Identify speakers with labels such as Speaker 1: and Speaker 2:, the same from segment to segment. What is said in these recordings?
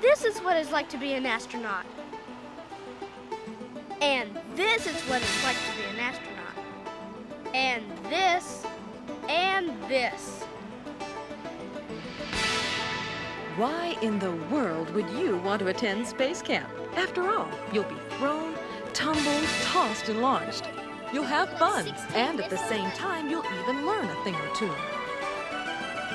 Speaker 1: this is what it's like to be an astronaut. And this is what it's like to be an astronaut. And this, and this.
Speaker 2: Why in the world would you want to attend space camp? After all, you'll be thrown, tumbled, tossed, and launched. You'll have fun, and at the same time, you'll even learn a thing or two.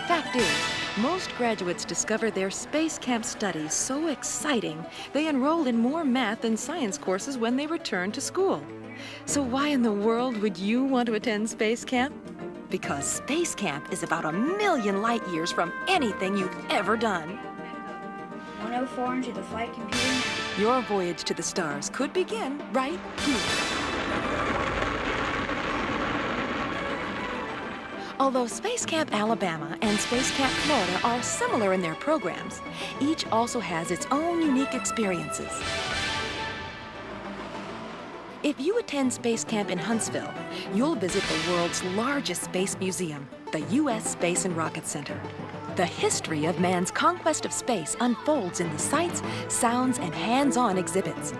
Speaker 2: Fact is, most graduates discover their space camp studies so exciting, they enroll in more math and science courses when they return to school. So why in the world would you want to attend space camp? Because space camp is about 1,000,000 light years from anything you've ever done.
Speaker 3: 104 into the flight computer.
Speaker 2: Your voyage to the stars could begin right here. Although Space Camp Alabama and Space Camp Florida are similar in their programs, each also has its own unique experiences. If you attend Space Camp in Huntsville, you'll visit the world's largest space museum, the U.S. Space and Rocket Center. The history of man's conquest of space unfolds in the sights, sounds, and hands-on exhibits.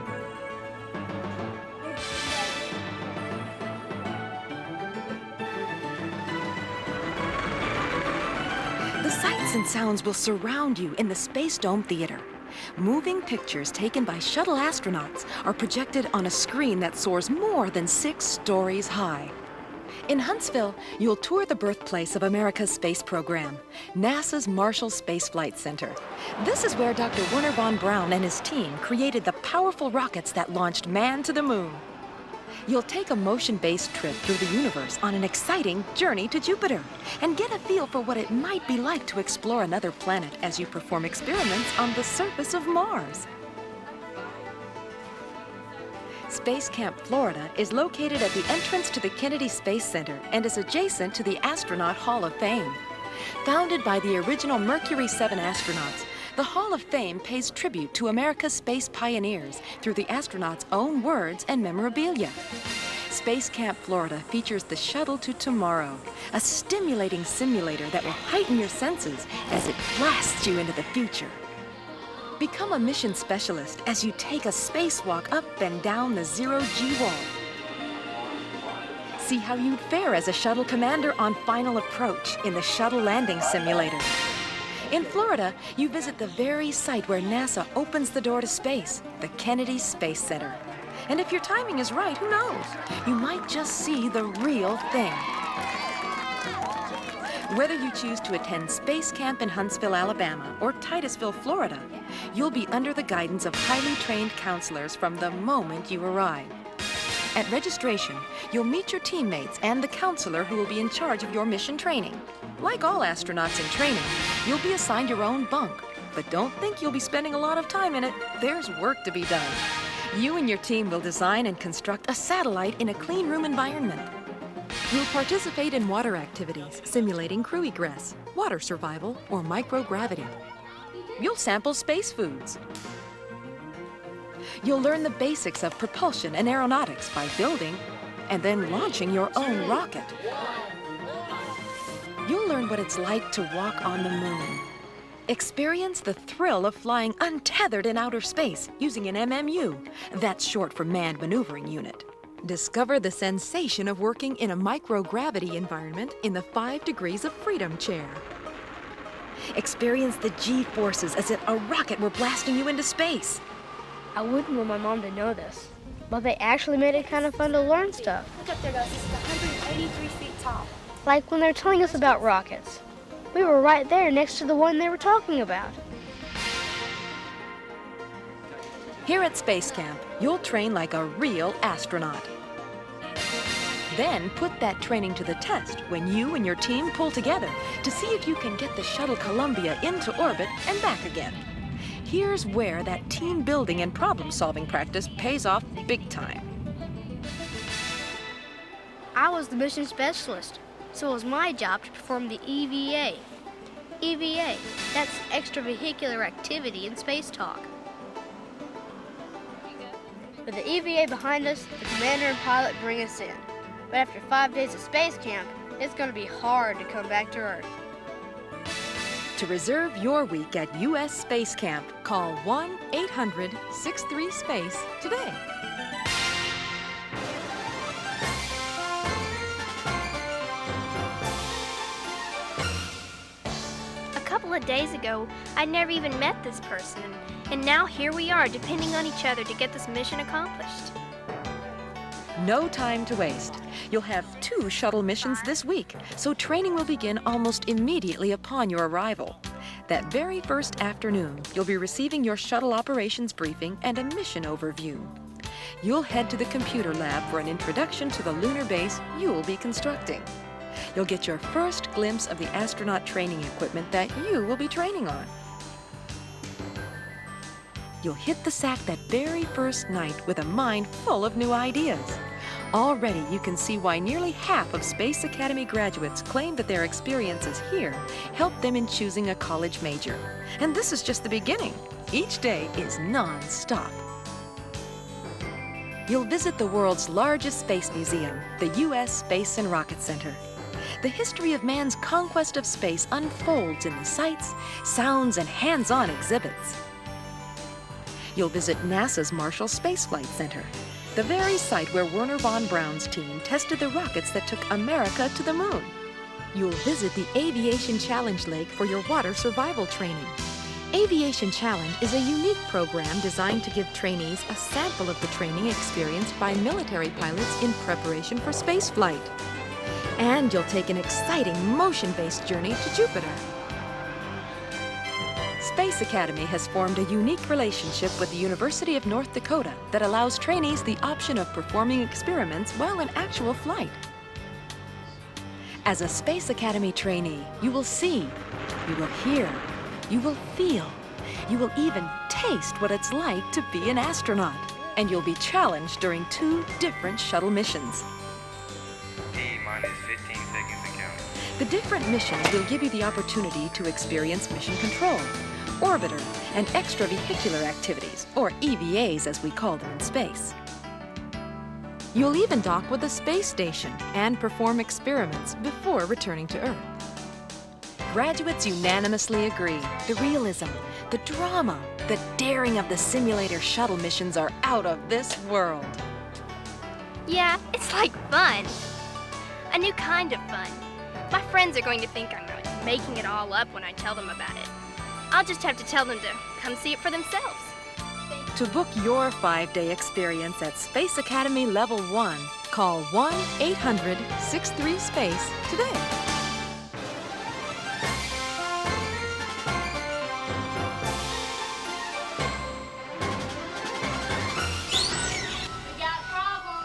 Speaker 2: The sights and sounds will surround you in the Space Dome Theater. Moving pictures taken by shuttle astronauts are projected on a screen that soars more than 6 stories high. In Huntsville, you'll tour the birthplace of America's space program, NASA's Marshall Space Flight Center. This is where Dr. Wernher von Braun and his team created the powerful rockets that launched man to the moon. You'll take a motion-based trip through the universe on an exciting journey to Jupiter and get a feel for what it might be like to explore another planet as you perform experiments on the surface of Mars. Space Camp Florida is located at the entrance to the Kennedy Space Center and is adjacent to the Astronaut Hall of Fame. Founded by the original Mercury 7 astronauts, the Hall of Fame pays tribute to America's space pioneers through the astronauts' own words and memorabilia. Space Camp Florida features the Shuttle to Tomorrow, a stimulating simulator that will heighten your senses as it blasts you into the future. Become a mission specialist as you take a spacewalk up and down the zero-G wall. See how you'd fare as a shuttle commander on final approach in the Shuttle Landing Simulator. In Florida, you visit the very site where NASA opens the door to space, the Kennedy Space Center. And if your timing is right, who knows? You might just see the real thing. Whether you choose to attend Space Camp in Huntsville, Alabama, or Titusville, Florida, you'll be under the guidance of highly trained counselors from the moment you arrive. At registration, you'll meet your teammates and the counselor who will be in charge of your mission training. Like all astronauts in training, you'll be assigned your own bunk, but don't think you'll be spending a lot of time in it. There's work to be done. You and your team will design and construct a satellite in a clean room environment. You'll participate in water activities, simulating crew egress, water survival, or microgravity. You'll sample space foods. You'll learn the basics of propulsion and aeronautics by building and then launching your own rocket. You'll learn what it's like to walk on the moon. Experience the thrill of flying untethered in outer space using an MMU. That's short for Manned Maneuvering Unit. Discover the sensation of working in a microgravity environment in the 5 degrees of freedom chair. Experience the G-forces as if a rocket were blasting you into space.
Speaker 1: I wouldn't want my mom to know this, but they actually made it kind of fun to learn stuff.
Speaker 3: Look up there, guys. This is 183 feet tall.
Speaker 1: Like when they're telling us about rockets. We were right there next to the one they were talking about.
Speaker 2: Here at Space Camp, you'll train like a real astronaut. Then put that training to the test when you and your team pull together to see if you can get the Shuttle Columbia into orbit and back again. Here's where that team building and problem-solving practice pays off big time.
Speaker 1: I was the mission specialist, so it was my job to perform the EVA. EVA, that's extravehicular activity in space talk. With the EVA behind us, the commander and pilot bring us in. But after 5 days of space camp, it's going to be hard to come back to Earth.
Speaker 2: To reserve your week at U.S. Space Camp, call 1-800-63-SPACE today.
Speaker 1: A couple of days ago, I never even met this person, and now here we are, depending on each other to get this mission accomplished.
Speaker 2: No time to waste. You'll have 2 shuttle missions this week, so training will begin almost immediately upon your arrival. That very first afternoon, you'll be receiving your shuttle operations briefing and a mission overview. You'll head to the computer lab for an introduction to the lunar base you'll be constructing. You'll get your first glimpse of the astronaut training equipment that you will be training on. You'll hit the sack that very first night with a mind full of new ideas. Already you can see why nearly half of Space Academy graduates claim that their experiences here helped them in choosing a college major. And this is just the beginning. Each day is non-stop. You'll visit the world's largest space museum, the U.S. Space and Rocket Center. The history of man's conquest of space unfolds in the sights, sounds, and hands-on exhibits. You'll visit NASA's Marshall Space Flight Center, the very site where Wernher von Braun's team tested the rockets that took America to the moon. You'll visit the Aviation Challenge Lake for your water survival training. Aviation Challenge is a unique program designed to give trainees a sample of the training experienced by military pilots in preparation for spaceflight. And you'll take an exciting motion-based journey to Jupiter. Space Academy has formed a unique relationship with the University of North Dakota that allows trainees the option of performing experiments while in actual flight. As a Space Academy trainee, you will see, you will hear, you will feel, you will even taste what it's like to be an astronaut. And you'll be challenged during 2 different shuttle missions.
Speaker 4: T-minus 15 seconds to count.
Speaker 2: The different missions will give you the opportunity to experience mission control, orbiter, and extravehicular activities, or EVAs as we call them in space. You'll even dock with a space station and perform experiments before returning to Earth. Graduates unanimously agree the realism, the drama, the daring of the simulator shuttle missions are out of this world.
Speaker 1: Yeah, it's like fun. A new kind of fun. My friends are going to think I'm making it all up when I tell them about it. I'll just have to tell them to come see it for themselves.
Speaker 2: To book your 5-day experience at Space Academy Level 1, call 1-800-63-SPACE today.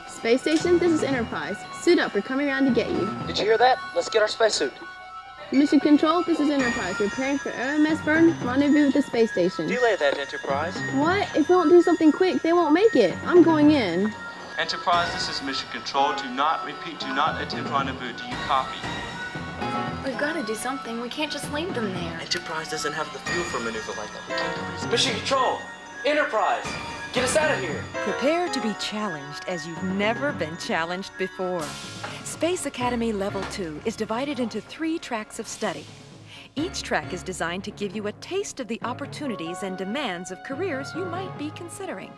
Speaker 5: Space Station, this is Enterprise. Suit up, we're coming around to get you.
Speaker 6: Did you hear that? Let's get our spacesuit.
Speaker 5: Mission Control, this is Enterprise. Preparing for RMS burn, rendezvous with the space station.
Speaker 6: Delay that, Enterprise.
Speaker 5: What? If we don't do something quick, they won't make it. I'm going in.
Speaker 7: Enterprise, this is Mission Control. Do not attempt rendezvous. Do you copy?
Speaker 8: We've got to do something. We can't just leave them there.
Speaker 6: Enterprise doesn't have the fuel for a maneuver like that. We can't do this. Mission Control! Enterprise! Get us out of here!
Speaker 2: Prepare to be challenged as you've never been challenged before. Space Academy Level 2 is divided into 3 tracks of study. Each track is designed to give you a taste of the opportunities and demands of careers you might be considering.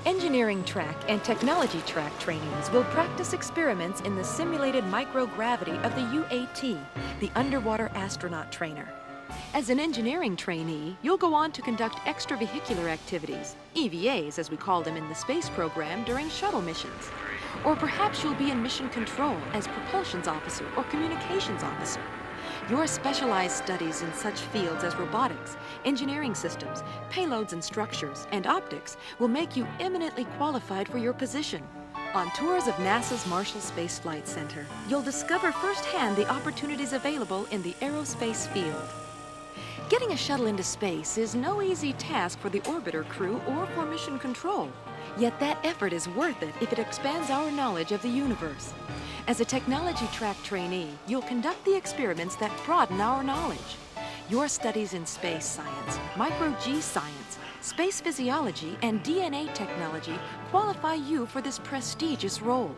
Speaker 2: Engineering track and technology track trainees will practice experiments in the simulated microgravity of the UAT, the Underwater Astronaut Trainer. As an engineering trainee, you'll go on to conduct extravehicular activities, EVAs as we call them in the space program, during shuttle missions. Or perhaps you'll be in mission control as propulsions officer or communications officer. Your specialized studies in such fields as robotics, engineering systems, payloads and structures, and optics will make you eminently qualified for your position. On tours of NASA's Marshall Space Flight Center, you'll discover firsthand the opportunities available in the aerospace field. Getting a shuttle into space is no easy task for the orbiter crew or for mission control. Yet that effort is worth it if it expands our knowledge of the universe. As a technology track trainee, you'll conduct the experiments that broaden our knowledge. Your studies in space science, micro-G science, space physiology, and DNA technology qualify you for this prestigious role.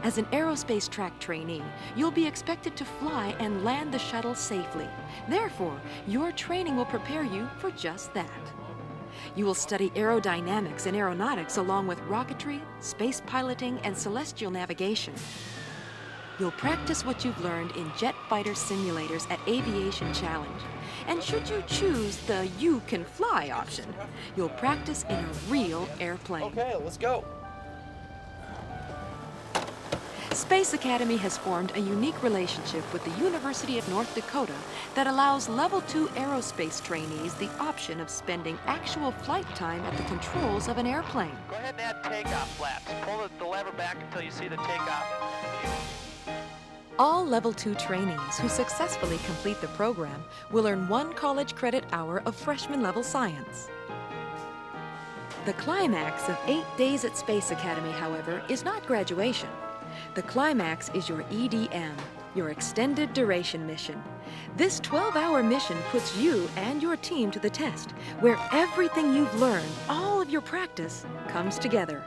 Speaker 2: As an aerospace track trainee, you'll be expected to fly and land the shuttle safely. Therefore, your training will prepare you for just that. You will study aerodynamics and aeronautics along with rocketry, space piloting, and celestial navigation. You'll practice what you've learned in jet fighter simulators at Aviation Challenge. And should you choose the You Can Fly option, you'll practice in a real airplane.
Speaker 6: Okay, let's go.
Speaker 2: Space Academy has formed a unique relationship with the University of North Dakota that allows Level 2 aerospace trainees the option of spending actual flight time at the controls of an airplane.
Speaker 6: Go ahead and add takeoff flaps. Pull the lever back until you see the takeoff.
Speaker 2: All Level 2 trainees who successfully complete the program will earn 1 college credit hour of freshman level science. The climax of 8 days at Space Academy, however, is not graduation. The climax is your EDM, your extended duration mission. This 12-hour mission puts you and your team to the test, where everything you've learned, all of your practice, comes together.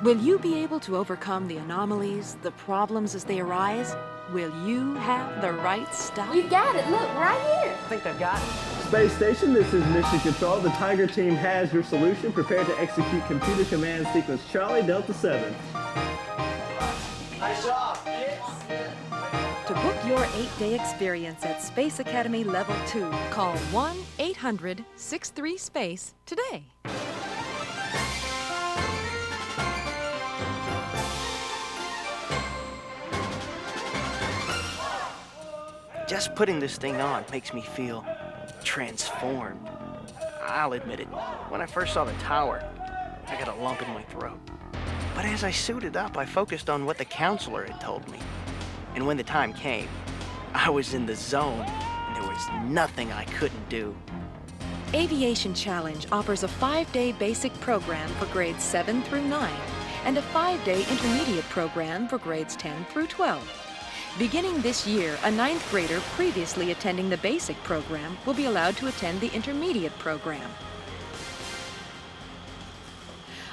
Speaker 2: Will you be able to overcome the anomalies, the problems as they arise? Will you have the right stuff?
Speaker 3: You got it. Look, right here.
Speaker 6: I think they've got it.
Speaker 9: Space Station, this is Mission Control. The Tiger team has your solution. Prepare to execute computer command sequence Charlie Delta 7.
Speaker 6: Nice job.
Speaker 2: To book your 8-day experience at Space Academy Level 2, call 1-800-63-SPACE today.
Speaker 10: Just putting this thing on makes me feel transformed. I'll admit it. When I first saw the tower, I got a lump in my throat. But as I suited up, I focused on what the counselor had told me. And when the time came, I was in the zone, and there was nothing I couldn't do.
Speaker 2: Aviation Challenge offers a 5-day basic program for grades 7 through 9 and a 5-day intermediate program for grades 10 through 12. Beginning this year, a 9th grader previously attending the basic program will be allowed to attend the intermediate program.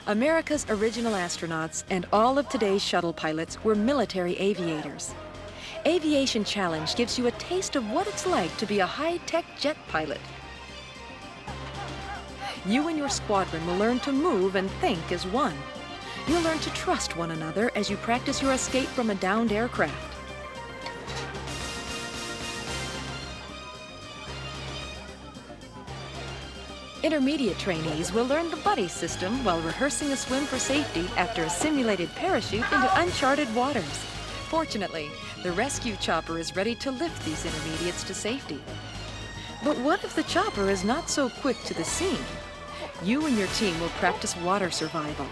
Speaker 2: America's original astronauts and all of today's shuttle pilots were military aviators. Aviation Challenge gives you a taste of what it's like to be a high-tech jet pilot. You and your squadron will learn to move and think as one. You'll learn to trust one another as you practice your escape from a downed aircraft. Intermediate trainees will learn the buddy system while rehearsing a swim for safety after a simulated parachute into uncharted waters. Fortunately, the rescue chopper is ready to lift these intermediates to safety. But what if the chopper is not so quick to the scene? You and your team will practice water survival.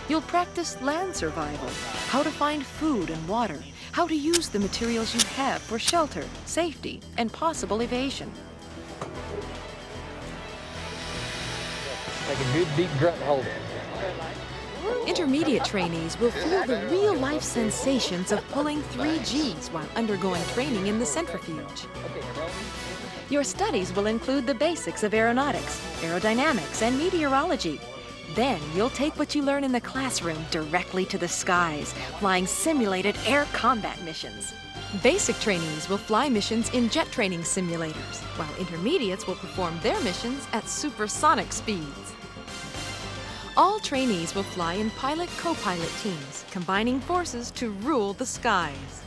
Speaker 2: You'll practice land survival, how to find food and water, how to use the materials you have for shelter, safety, and possible evasion.
Speaker 11: Take a good deep grunt and hold it.
Speaker 2: Intermediate trainees will feel the real-life sensations of pulling 3 Gs while undergoing training in the centrifuge. Your studies will include the basics of aeronautics, aerodynamics, and meteorology. Then you'll take what you learn in the classroom directly to the skies, flying simulated air combat missions. Basic trainees will fly missions in jet training simulators, while intermediates will perform their missions at supersonic speeds. All trainees will fly in pilot-co-pilot teams, combining forces to rule the skies.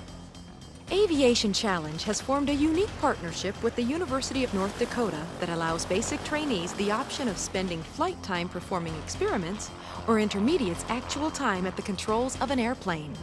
Speaker 2: Aviation Challenge has formed a unique partnership with the University of North Dakota that allows basic trainees the option of spending flight time performing experiments or intermediates actual time at the controls of an airplane.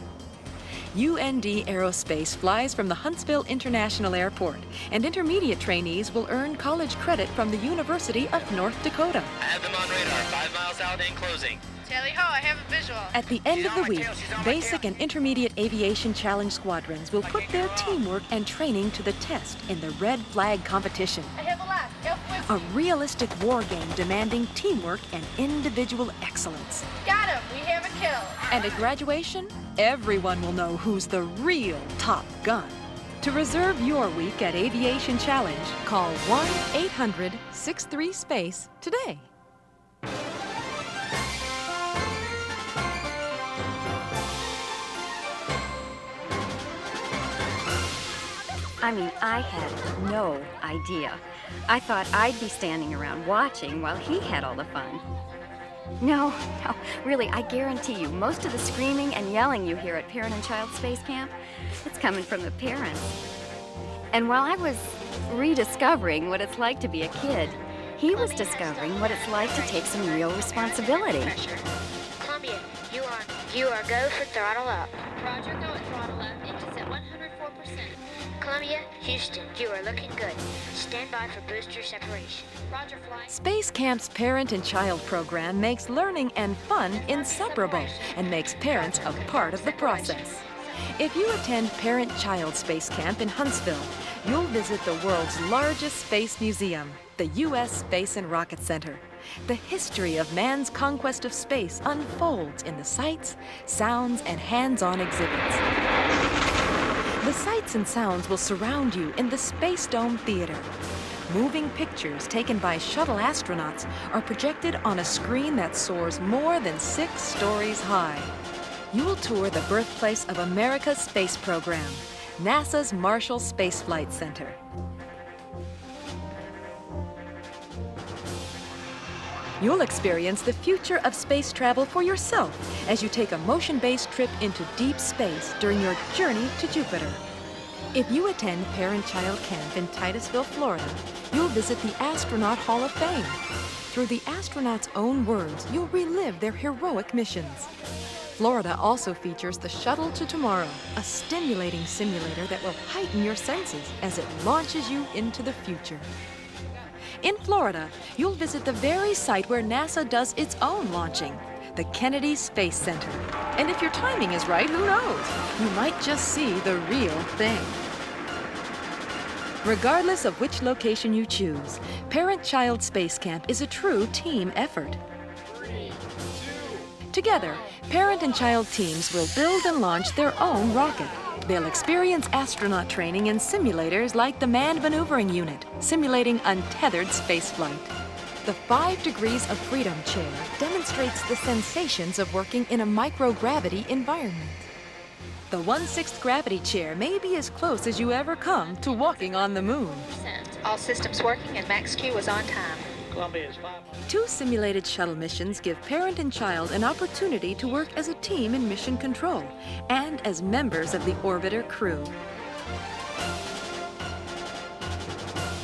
Speaker 2: UND Aerospace flies from the Huntsville International Airport, and intermediate trainees will earn college credit from the University of North Dakota.
Speaker 4: I have them on radar, 5 miles out and closing.
Speaker 1: Tally ho, I have a visual.
Speaker 2: At the end of the week, basic and intermediate aviation challenge squadrons will put their teamwork and training to the test in the red flag competition.
Speaker 1: I have a lot. Help with.
Speaker 2: A realistic war game demanding teamwork and individual excellence.
Speaker 1: Got him. We have a kill.
Speaker 2: And at graduation, everyone will know who's the real top gun. To reserve your week at Aviation Challenge, call 1-800-63-SPACE today.
Speaker 11: I mean, I had no idea. I thought I'd be standing around watching while he had all the fun. No, really, I guarantee you, most of the screaming and yelling you hear at Parent and Child Space Camp, it's coming from the parents. And while I was rediscovering what it's like to be a kid, he was discovering what it's like to take some real responsibility.
Speaker 12: Columbia, you are go for throttle up.
Speaker 1: Roger, go at throttle up. Engines at 104%.
Speaker 12: Columbia, Houston, you are looking good. Stand by for booster separation.
Speaker 1: Roger, fly.
Speaker 2: Space Camp's Parent and Child program makes learning and fun inseparable and makes parents a part of the process. If you attend Parent-Child Space Camp in Huntsville, you'll visit the world's largest space museum, the U.S. Space and Rocket Center. The history of man's conquest of space unfolds in the sights, sounds, and hands-on exhibits. The sights and sounds will surround you in the Space Dome Theater. Moving pictures taken by shuttle astronauts are projected on a screen that soars more than 6 stories high. You'll tour the birthplace of America's space program, NASA's Marshall Space Flight Center. You'll experience the future of space travel for yourself as you take a motion-based trip into deep space during your journey to Jupiter. If you attend Parent-Child Camp in Titusville, Florida, you'll visit the Astronaut Hall of Fame. Through the astronauts' own words, you'll relive their heroic missions. Florida also features the Shuttle to Tomorrow, a stimulating simulator that will heighten your senses as it launches you into the future. In Florida, you'll visit the very site where NASA does its own launching, the Kennedy Space Center. And if your timing is right, who knows? You might just see the real thing. Regardless of which location you choose, Parent-Child Space Camp is a true team effort. Together, parent and child teams will build and launch their own rocket. They'll experience astronaut training in simulators like the Manned Maneuvering Unit, simulating untethered spaceflight. The 5 Degrees of Freedom chair demonstrates the sensations of working in a microgravity environment. The 1/6 gravity chair may be as close as you ever come to walking on the moon.
Speaker 13: All systems working and max Q was on time.
Speaker 2: 2 simulated shuttle missions give parent and child an opportunity to work as a team in mission control and as members of the orbiter crew.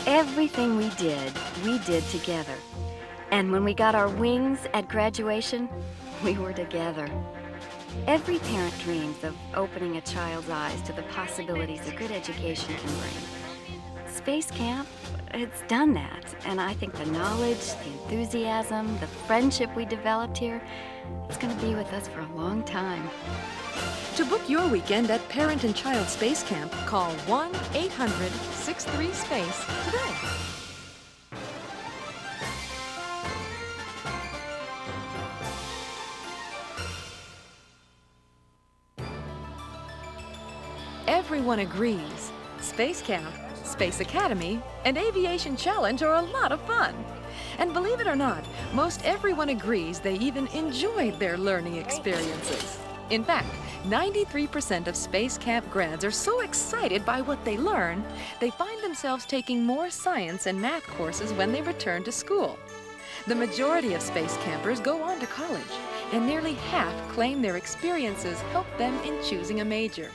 Speaker 11: Everything we did together. And when we got our wings at graduation, we were together. Every parent dreams of opening a child's eyes to the possibilities a good education can bring. Space Camp, it's done that. And I think the knowledge, the enthusiasm, the friendship we developed here, it's going to be with us for a long time.
Speaker 2: To book your weekend at Parent and Child Space Camp, call 1-800-63-SPACE today. Everyone agrees. Space Camp, Space Academy, and Aviation Challenge are a lot of fun. And believe it or not, most everyone agrees they even enjoyed their learning experiences. In fact, 93% of Space Camp grads are so excited by what they learn, they find themselves taking more science and math courses when they return to school. The majority of space campers go on to college, and nearly half claim their experiences helped them in choosing a major.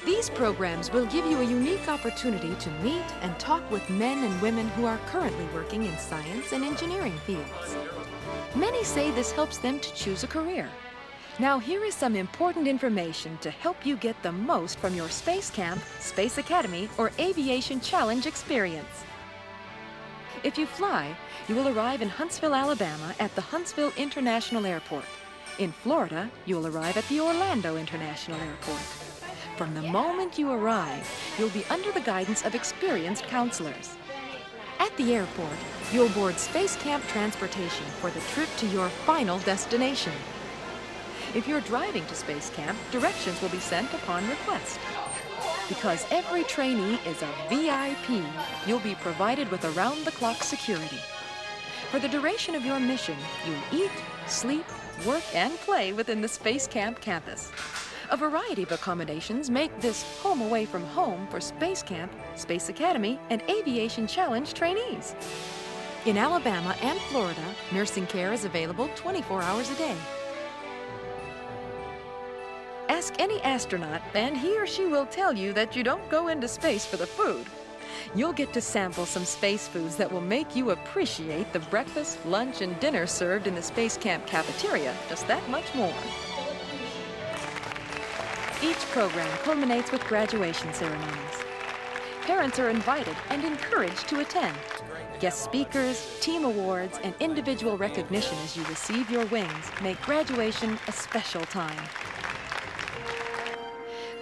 Speaker 2: These programs will give you a unique opportunity to meet and talk with men and women who are currently working in science and engineering fields. Many say this helps them to choose a career. Now here is some important information to help you get the most from your Space Camp, Space Academy, or Aviation Challenge experience. If you fly, you will arrive in Huntsville, Alabama at the Huntsville International Airport. In Florida, you'll arrive at the Orlando International Airport. From the moment you arrive, you'll be under the guidance of experienced counselors. At the airport, you'll board Space Camp transportation for the trip to your final destination. If you're driving to Space Camp, directions will be sent upon request. Because every trainee is a VIP, you'll be provided with around-the-clock security. For the duration of your mission, you'll eat, sleep, work, and play within the Space Camp campus. A variety of accommodations make this home away from home for Space Camp, Space Academy, and Aviation Challenge trainees. In Alabama and Florida, nursing care is available 24 hours a day. Ask any astronaut, and he or she will tell you that you don't go into space for the food. You'll get to sample some space foods that will make you appreciate the breakfast, lunch, and dinner served in the Space Camp cafeteria just that much more. Each program culminates with graduation ceremonies. Parents are invited and encouraged to attend. Guest speakers, team awards, and individual recognition as you receive your wings make graduation a special time.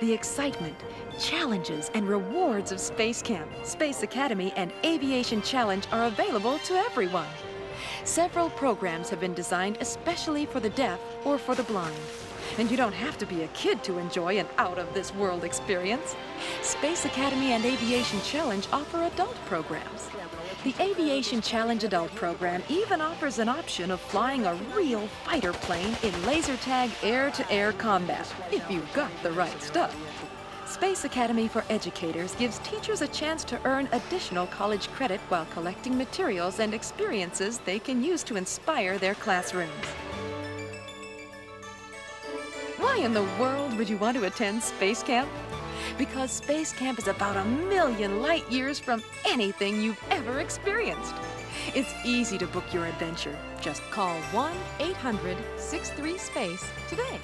Speaker 2: The excitement, challenges, and rewards of Space Camp, Space Academy, and Aviation Challenge are available to everyone. Several programs have been designed especially for the deaf or for the blind. And you don't have to be a kid to enjoy an out-of-this-world experience. Space Academy and Aviation Challenge offer adult programs. The Aviation Challenge Adult Program even offers an option of flying a real fighter plane in laser tag air-to-air combat, if you've got the right stuff. Space Academy for Educators gives teachers a chance to earn additional college credit while collecting materials and experiences they can use to inspire their classrooms. Why in the world would you want to attend Space Camp? Because Space Camp is about 1,000,000 light years from anything you've ever experienced. It's easy to book your adventure. Just call 1-800-63-SPACE today.